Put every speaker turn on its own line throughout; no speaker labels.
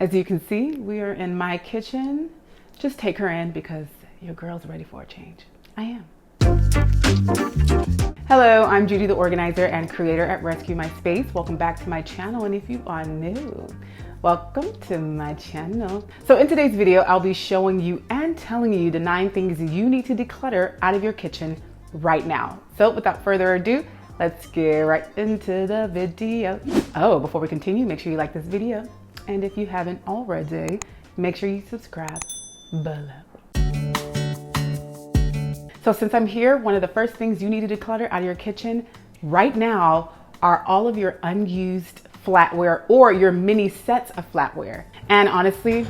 As you can see, we are in my kitchen. Just take her in because your girl's ready for a change. I am. Hello, I'm Judi the Organizer and creator at Rescue My Space. Welcome back to my channel, and if you are new, welcome to my channel. So in today's video, I'll be showing you and telling you the 9 things you need to declutter out of your kitchen right now. So without further ado, let's get right into the video. Oh, before we continue, make sure you like this video. And if you haven't already, make sure you subscribe below. So since I'm here, one of the first things you need to declutter out of your kitchen right now are all of your unused flatware or your mini sets of flatware. And honestly,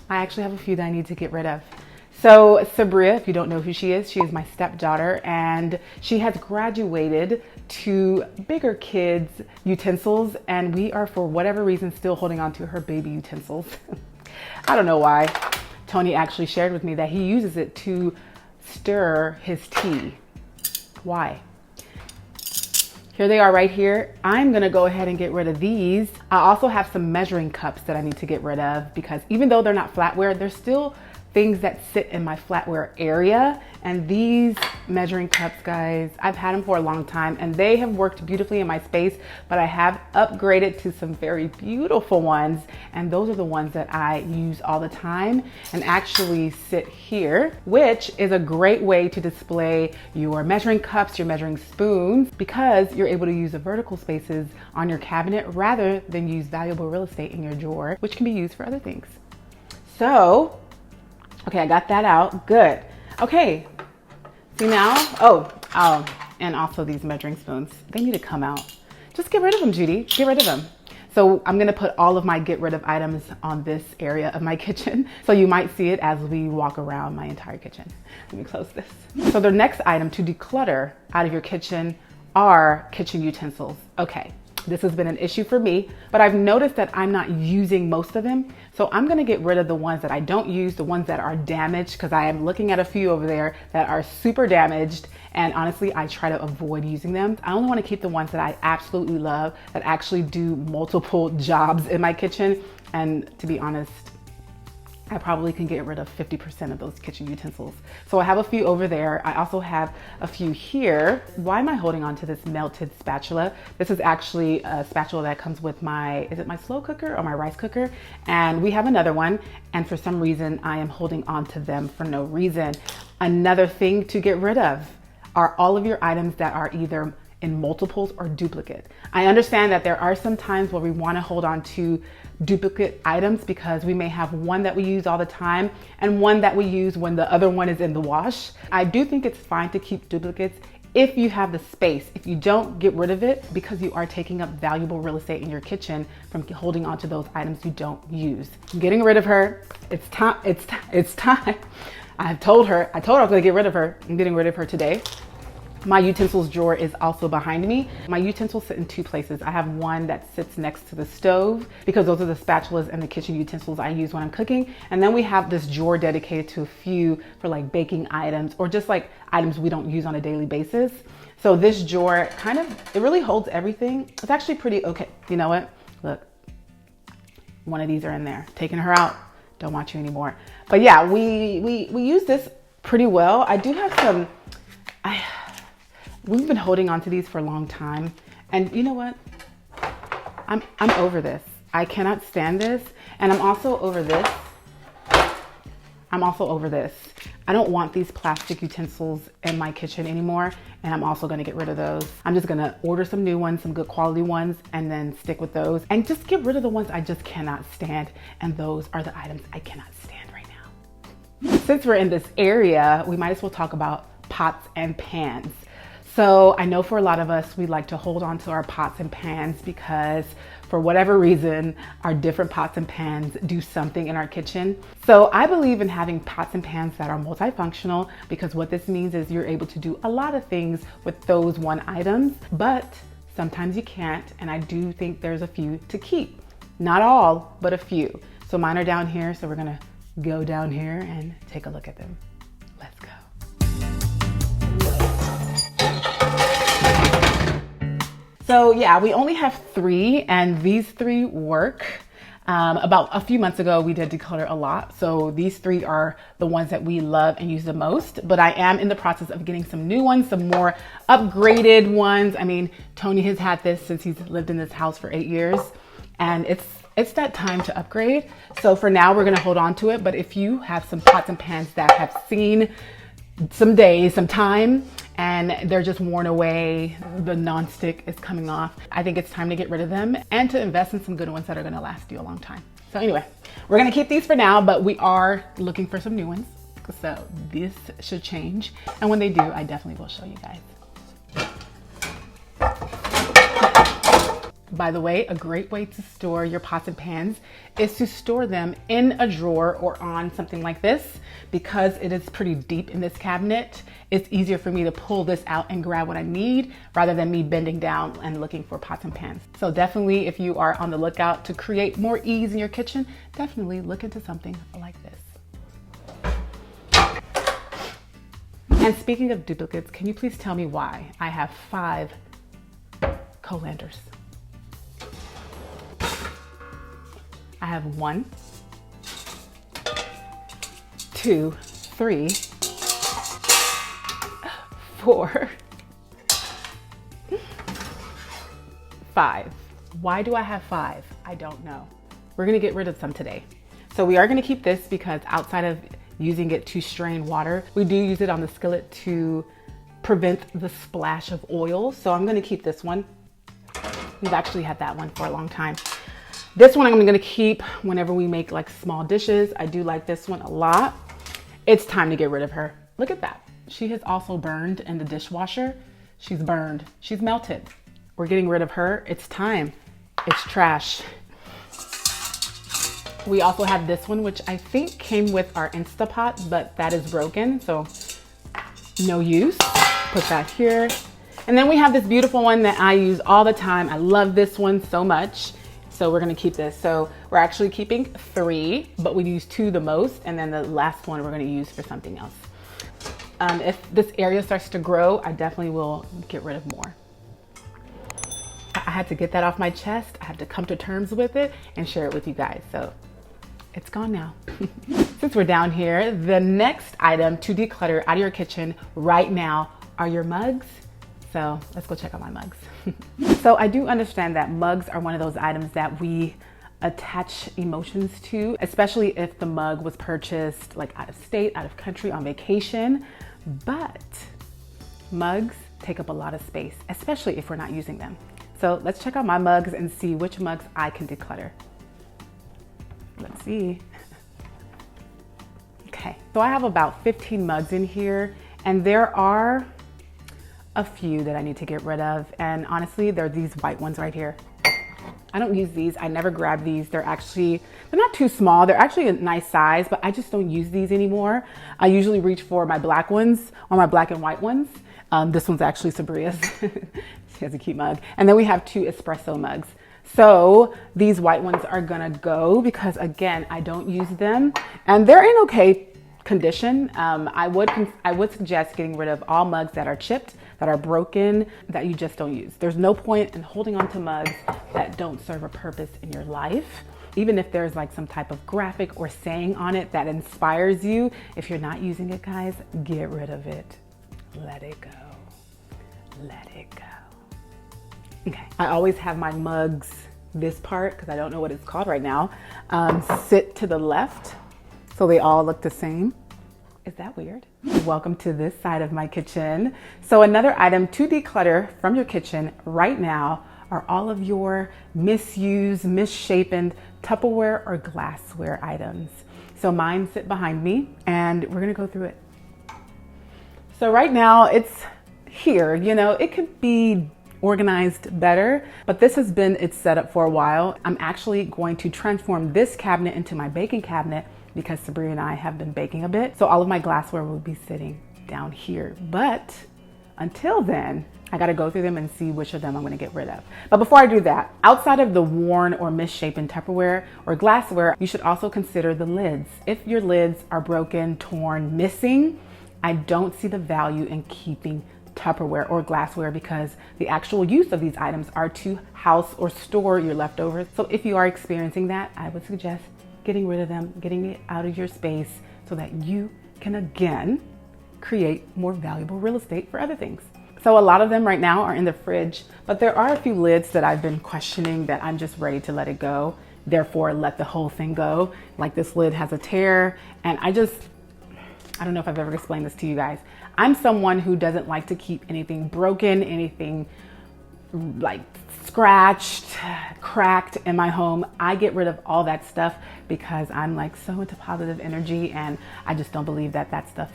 I actually have a few that I need to get rid of. So Sabria, if you don't know who she is my stepdaughter, and she has graduated to bigger kids' utensils, and we are, for whatever reason, still holding on to her baby utensils. I don't know why. Tony actually shared with me that he uses it to stir his tea. Why? Here they are right here. I'm gonna go ahead and get rid of these. I also have some measuring cups that I need to get rid of because even though they're not flatware, they're still things that sit in my flatware area. And these measuring cups, guys, I've had them for a long time and they have worked beautifully in my space, but I have upgraded to some very beautiful ones. And those are the ones that I use all the time and actually sit here, which is a great way to display your measuring cups, your measuring spoons, because you're able to use the vertical spaces on your cabinet rather than use valuable real estate in your drawer, which can be used for other things. So, okay, I got that out. Good. Okay. See now? Oh, and also these measuring spoons. They need to come out. Just get rid of them, Judy. Get rid of them. So I'm going to put all of my get rid of items on this area of my kitchen. So you might see it as we walk around my entire kitchen. Let me close this. So the next item to declutter out of your kitchen are kitchen utensils. Okay. This has been an issue for me, but I've noticed that I'm not using most of them. So I'm gonna get rid of the ones that I don't use, the ones that are damaged, because I am looking at a few over there that are super damaged. And honestly, I try to avoid using them. I only wanna keep the ones that I absolutely love, that actually do multiple jobs in my kitchen. And to be honest, I probably can get rid of 50% of those kitchen utensils. So I have a few over there. I also have a few here. Why am I holding on to this melted spatula? This is actually a spatula that comes with my, is it my slow cooker or my rice cooker? And we have another one. And for some reason, I am holding on to them for no reason. Another thing to get rid of are all of your items that are either in multiples or duplicate. I understand that there are some times where we want to hold on to duplicate items because we may have one that we use all the time and one that we use when the other one is in the wash. I do think it's fine to keep duplicates if you have the space. If you don't, get rid of it because you are taking up valuable real estate in your kitchen from holding on to those items you don't use. I'm getting rid of her. It's time. It's time. I told her I was going to get rid of her. I'm getting rid of her today. My utensils drawer is also behind me. My utensils sit in 2 places. I have one that sits next to the stove because those are the spatulas and the kitchen utensils I use when I'm cooking. And then we have this drawer dedicated to a few for like baking items or just like items we don't use on a daily basis. So this drawer it really holds everything. It's actually pretty okay. You know what? Look, one of these are in there. Taking her out. Don't want you anymore. But yeah, we use this pretty well. I do have some, we've been holding on to these for a long time. And you know what? I'm over this. I cannot stand this. And I'm also over this. I don't want these plastic utensils in my kitchen anymore. And I'm also gonna get rid of those. I'm just gonna order some new ones, some good quality ones, and then stick with those. And just get rid of the ones I just cannot stand. And those are the items I cannot stand right now. Since we're in this area, we might as well talk about pots and pans. So I know for a lot of us, we like to hold on to our pots and pans because for whatever reason, our different pots and pans do something in our kitchen. So I believe in having pots and pans that are multifunctional because what this means is you're able to do a lot of things with those one items, but sometimes you can't. And I do think there's a few to keep. Not all, but a few. So mine are down here. So we're gonna go down here and take a look at them. Let's go. So yeah, we only have 3 and these 3 work. About a few months ago, we did declutter a lot. So these three are the ones that we love and use the most, but I am in the process of getting some new ones, some more upgraded ones. I mean, Tony has had this since he's lived in this house for 8 years, and it's that time to upgrade. So for now, we're gonna hold on to it. But if you have some pots and pans that have seen some days, some time, and they're just worn away, the non-stick is coming off, I think it's time to get rid of them and to invest in some good ones that are gonna last you a long time. So anyway, we're gonna keep these for now, but we are looking for some new ones. So this should change. And when they do, I definitely will show you guys. By the way, a great way to store your pots and pans is to store them in a drawer or on something like this. Because it is pretty deep in this cabinet, it's easier for me to pull this out and grab what I need rather than me bending down and looking for pots and pans. So definitely, if you are on the lookout to create more ease in your kitchen, definitely look into something like this. And speaking of duplicates, can you please tell me why I have 5 colanders? I have 1, 2, 3, 4, 5. Why do I have 5? I don't know. We're gonna get rid of some today. So we are gonna keep this because outside of using it to strain water, we do use it on the skillet to prevent the splash of oil. So I'm gonna keep this one. We've actually had that one for a long time. This one I'm gonna keep whenever we make like small dishes. I do like this one a lot. It's time to get rid of her. Look at that. She has also burned in the dishwasher. She's burned, she's melted. We're getting rid of her. It's time. It's trash. We also have this one, which I think came with our Instapot, but that is broken, so no use. Put that here. And then we have this beautiful one that I use all the time. I love this one so much. So we're gonna keep this. So we're actually keeping 3, but we use 2 the most. And then the last one we're gonna use for something else. If this area starts to grow, I definitely will get rid of more. I had to get that off my chest. I had to come to terms with it and share it with you guys. So it's gone now. Since we're down here, the next item to declutter out of your kitchen right now are your mugs. So let's go check out my mugs. So I do understand that mugs are one of those items that we attach emotions to, especially if the mug was purchased like out of state, out of country, on vacation. But mugs take up a lot of space, especially if we're not using them. So let's check out my mugs and see which mugs I can declutter. Let's see. Okay, so I have about 15 mugs in here, and there are a few that I need to get rid of. And honestly, they're these white ones right here. I don't use these. I never grab these. They're not too small. They're actually a nice size, but I just don't use these anymore. I usually reach for my black ones or my black and white ones. This one's actually Sabria's. She has a cute mug. And then we have 2 espresso mugs. So these white ones are gonna go because again, I don't use them and they're in okay condition. I would suggest getting rid of all mugs that are chipped, that are broken, that you just don't use. There's no point in holding on to mugs that don't serve a purpose in your life. Even if there's like some type of graphic or saying on it that inspires you, if you're not using it, guys, get rid of it. Let it go. Let it go. Okay, I always have my mugs, this part, because I don't know what it's called right now, sit to the left. So they all look the same. Is that weird? Welcome to this side of my kitchen. So another item to declutter from your kitchen right now are all of your misused, misshapen Tupperware or glassware items. So mine sit behind me and we're gonna go through it. So right now it's here, you know, it could be organized better, but this has been its setup for a while. I'm actually going to transform this cabinet into my baking cabinet because Sabria and I have been baking a bit. So all of my glassware will be sitting down here. But until then, I gotta go through them and see which of them I'm gonna get rid of. But before I do that, outside of the worn or misshapen Tupperware or glassware, you should also consider the lids. If your lids are broken, torn, missing, I don't see the value in keeping Tupperware or glassware, because the actual use of these items are to house or store your leftovers. So if you are experiencing that, I would suggest getting rid of them, getting it out of your space so that you can again create more valuable real estate for other things. So a lot of them right now are in the fridge, but there are a few lids that I've been questioning that I'm just ready to let it go. Therefore, let the whole thing go. Like this lid has a tear, and I don't know if I've ever explained this to you guys. I'm someone who doesn't like to keep anything broken, anything like scratched, cracked in my home. I get rid of all that stuff because I'm like so into positive energy, and I just don't believe that that stuff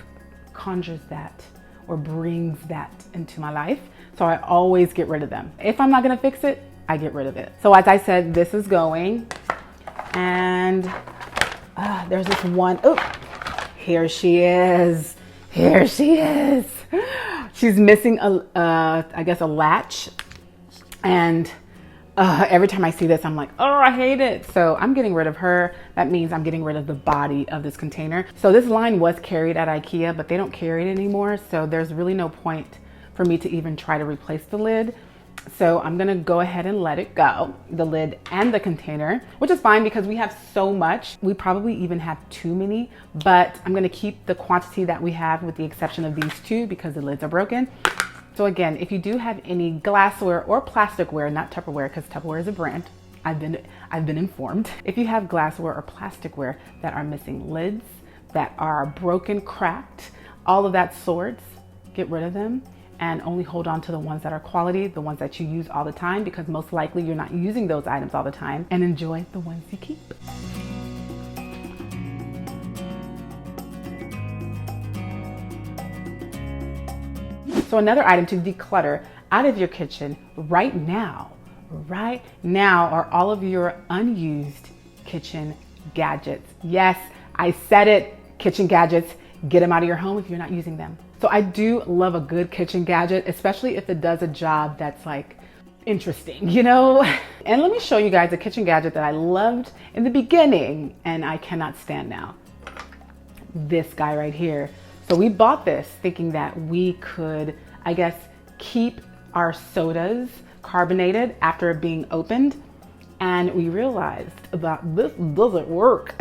conjures that or brings that into my life. So I always get rid of them. If I'm not gonna fix it, I get rid of it. So as I said, this is going, and there's this one. Oh, here she is. Here she is. She's missing I guess a latch. And every time I see this, I'm like, oh, I hate it. So I'm getting rid of her. That means I'm getting rid of the body of this container. So this line was carried at IKEA, but they don't carry it anymore. So there's really no point for me to even try to replace the lid. So I'm gonna go ahead and let it go, the lid and the container, which is fine because we have so much. We probably even have too many, but I'm gonna keep the quantity that we have with the exception of these two because the lids are broken. So again, if you do have any glassware or plasticware, not Tupperware because Tupperware is a brand, I've been informed. If you have glassware or plasticware that are missing lids, that are broken, cracked, all of that sorts, get rid of them and only hold on to the ones that are quality, the ones that you use all the time, because most likely you're not using those items all the time, and enjoy the ones you keep. So another item to declutter out of your kitchen right now are all of your unused kitchen gadgets. Yes, I said it, kitchen gadgets. Get them out of your home if you're not using them. So I do love a good kitchen gadget, especially if it does a job that's like interesting, you know? And let me show you guys a kitchen gadget that I loved in the beginning and I cannot stand now. This guy right here. So we bought this thinking that we could, I guess, keep our sodas carbonated after being opened. And we realized that this doesn't work.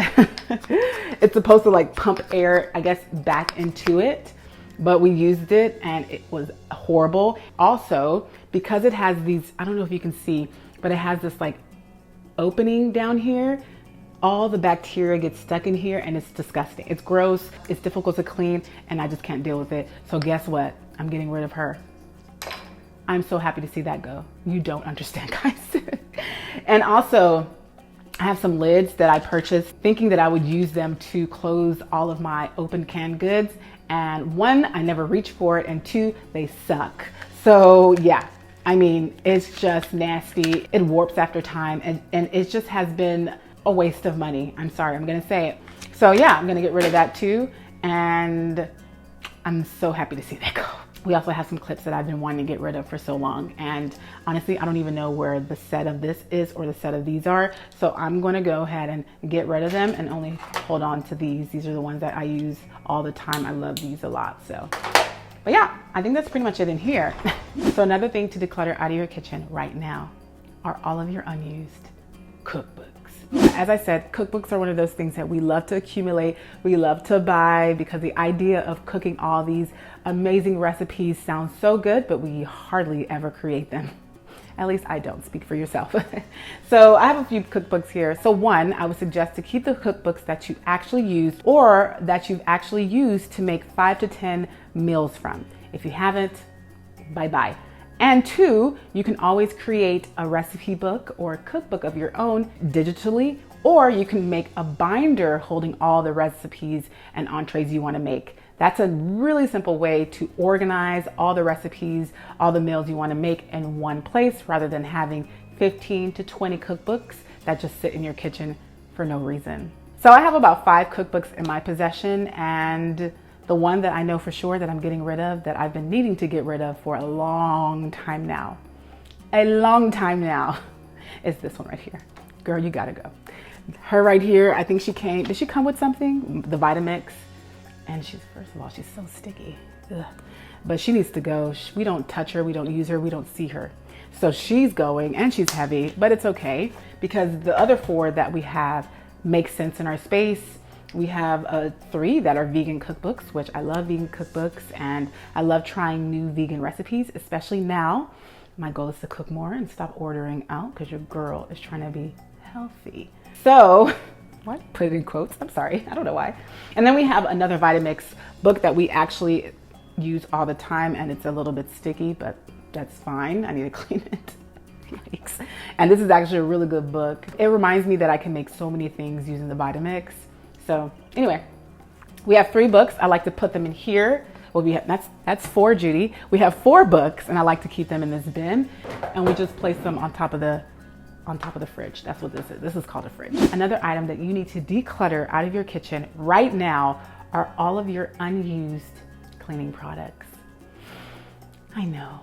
It's supposed to like pump air, I guess, back into it, but we used it and it was horrible. Also, because it has these, I don't know if you can see, but it has this like opening down here, all the bacteria gets stuck in here and it's disgusting. It's gross, it's difficult to clean, and I just can't deal with it. So guess what? I'm getting rid of her. I'm so happy to see that go. You don't understand, guys. And also, I have some lids that I purchased thinking that I would use them to close all of my open canned goods. And one, I never reached for it, and two, they suck. So yeah, I mean, it's just nasty. It warps after time, and it just has been a waste of money. I'm sorry, I'm gonna say it. So yeah, I'm gonna get rid of that too. And I'm so happy to see that go. We also have some clips that I've been wanting to get rid of for so long. And honestly, I don't even know where the set of this is or the set of these are. So I'm gonna go ahead and get rid of them and only hold on to these. These are the ones that I use all the time. I love these a lot, so. But yeah, I think that's pretty much it in here. So another thing to declutter out of your kitchen right now are all of your unused cookbooks. As I said, cookbooks are one of those things that we love to accumulate, we love to buy, because the idea of cooking all these amazing recipes sounds so good, but we hardly ever create them. At least I don't, speak for yourself. So I have a few cookbooks here. So one, I would suggest to keep the cookbooks that you actually use or that you've actually used to make 5 to 10 meals from. If you haven't, bye-bye. And two, you can always create a recipe book or a cookbook of your own digitally, or you can make a binder holding all the recipes and entrees you want to make. That's a really simple way to organize all the recipes, all the meals you want to make in one place, rather than having 15 to 20 cookbooks that just sit in your kitchen for no reason. So I have about 5 cookbooks in my possession, and the one that I know for sure that I'm getting rid of, that I've been needing to get rid of for a long time now, is this one right here. Girl, you gotta go. Her right here, I think she came, did she come with something? The Vitamix. And she's, first of all, she's so sticky. Ugh. but she needs to go. We don't touch her, we don't use her, we don't see her. So she's going, and she's heavy, but it's okay because the other 4 that we have make sense in our space. We have 3 that are vegan cookbooks, which I love vegan cookbooks, and I love trying new vegan recipes, especially now. My goal is to cook more and stop ordering out because your girl is trying to be healthy. So, what? Put it in quotes. I'm sorry. I don't know why. And then we have another Vitamix book that we actually use all the time, and it's a little bit sticky, but that's fine. I need to clean it. Yikes. And this is actually a really good book. It reminds me that I can make so many things using the Vitamix. So anyway, we have 3 books. I like to put them in here. Well, that's 4, Judy. We have 4 books, and I like to keep them in this bin, and we just place them on top of the fridge. That's what this is. This is called a fridge. Another item that you need to declutter out of your kitchen right now are all of your unused cleaning products. I know,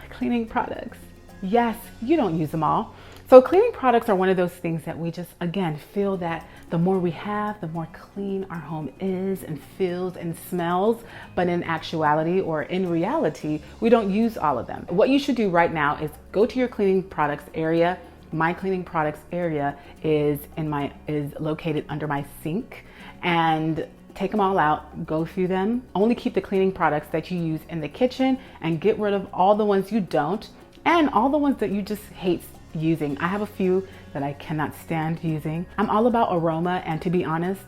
cleaning products. Yes, you don't use them all. So cleaning products are one of those things that we just, again, feel that the more we have, the more clean our home is and feels and smells. But in actuality, or in reality, we don't use all of them. What you should do right now is go to your cleaning products area. My cleaning products area is located under my sink, and take them all out, go through them. Only keep the cleaning products that you use in the kitchen and get rid of all the ones you don't and all the ones that you just hate using. I have a few that I cannot stand using. I'm all about aroma, and to be honest,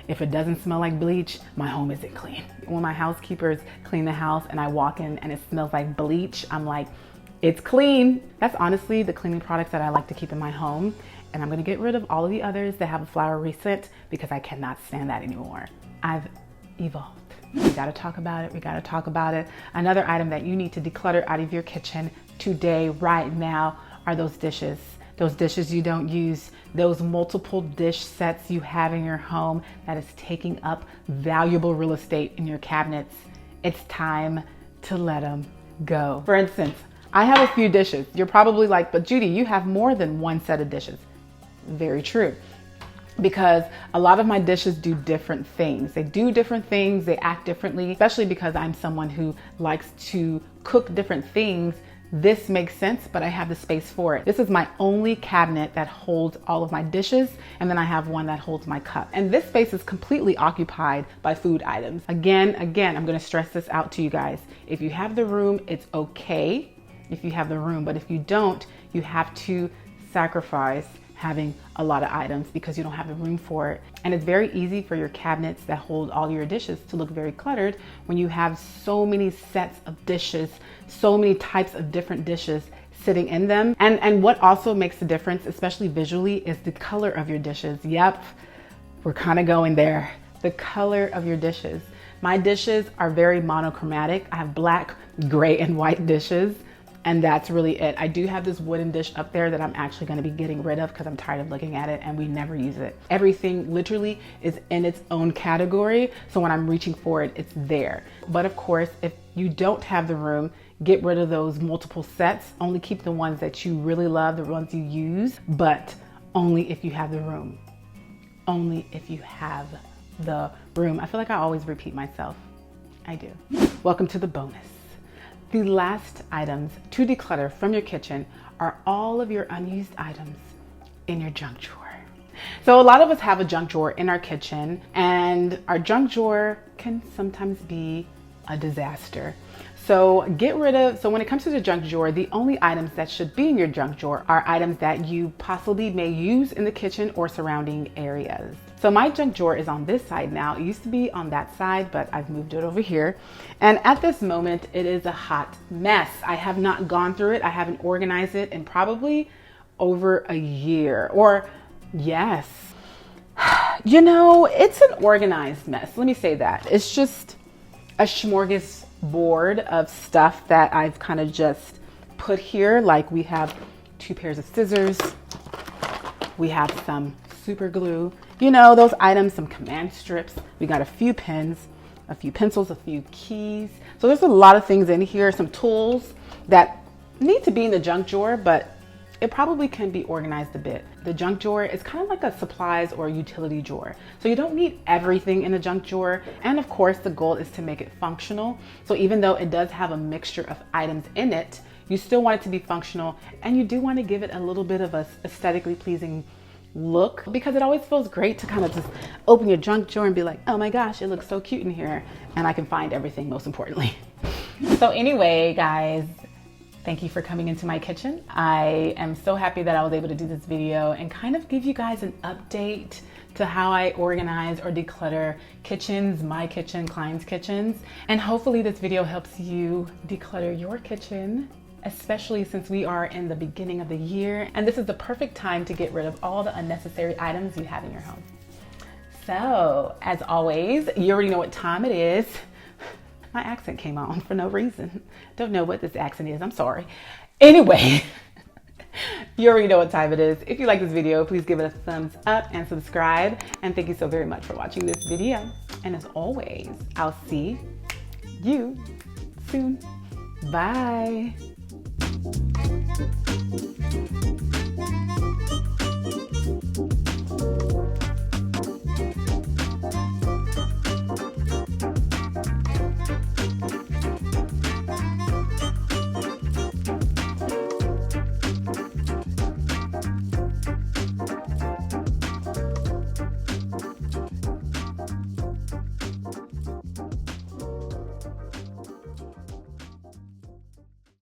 if it doesn't smell like bleach, my home isn't clean. When my housekeepers clean the house and I walk in and it smells like bleach, I'm like, it's clean. That's honestly the cleaning products that I like to keep in my home. And I'm gonna get rid of all of the others that have a flowery scent because I cannot stand that anymore. I've evolved. We gotta talk about it. Another item that you need to declutter out of your kitchen today, right now, are those dishes. Those dishes you don't use, those multiple dish sets you have in your home that is taking up valuable real estate in your cabinets. It's time to let them go. For instance, I have a few dishes. You're probably like, but Judy, you have more than one set of dishes. Very true. Because a lot of my dishes do different things. They do different things, they act differently, especially because I'm someone who likes to cook different things. This makes sense, but I have the space for it. This is my only cabinet that holds all of my dishes, and then I have one that holds my cup. And this space is completely occupied by food items. Again, I'm gonna stress this out to you guys. If you have the room, it's okay if you have the room, but if you don't, you have to sacrifice having a lot of items because you don't have the room for it. And it's very easy for your cabinets that hold all your dishes to look very cluttered when you have so many sets of dishes, so many types of different dishes sitting in them. And what also makes the difference, especially visually, is the color of your dishes. Yep, we're kind of going there. The color of your dishes. My dishes are very monochromatic. I have black, gray, and white dishes. And that's really it. I do have this wooden dish up there that I'm actually gonna be getting rid of because I'm tired of looking at it and we never use it. Everything literally is in its own category. So when I'm reaching for it, it's there. But of course, if you don't have the room, get rid of those multiple sets. Only keep the ones that you really love, the ones you use, but only if you have the room. Only if you have the room. I feel like I always repeat myself. I do. Welcome to the bonus. The last items to declutter from your kitchen are all of your unused items in your junk drawer. So a lot of us have a junk drawer in our kitchen, and our junk drawer can sometimes be a disaster. So when it comes to the junk drawer, the only items that should be in your junk drawer are items that you possibly may use in the kitchen or surrounding areas. So my junk drawer is on this side now. It used to be on that side, but I've moved it over here. And at this moment, it is a hot mess. I have not gone through it. I haven't organized it in probably over a year, or yes. You know, it's an organized mess. Let me say that. It's just a smorgasbord of stuff that I've kind of just put here. Like we have 2 pairs of scissors. We have some super glue, you know, those items, some command strips. We got a few pens, a few pencils, a few keys. So there's a lot of things in here, some tools that need to be in the junk drawer, but it probably can be organized a bit. The junk drawer is kind of like a supplies or utility drawer. So you don't need everything in a junk drawer. And of course, the goal is to make it functional. So even though it does have a mixture of items in it, you still want it to be functional, and you do want to give it a little bit of a aesthetically pleasing look, because it always feels great to kind of just open your junk drawer and be like, oh my gosh, it looks so cute in here, and I can find everything, most importantly. So anyway, guys, thank you for coming into my kitchen. I am so happy that I was able to do this video and kind of give you guys an update to how I organize or declutter kitchens, my kitchen, clients' kitchens. And hopefully this video helps you declutter your kitchen, especially since we are in the beginning of the year. And this is the perfect time to get rid of all the unnecessary items you have in your home. So as always, you already know what time it is. My accent came on for no reason. Don't know what this accent is, I'm sorry. Anyway, you already know what time it is. If you like this video, please give it a thumbs up and subscribe. And thank you so very much for watching this video. And as always, I'll see you soon. Bye.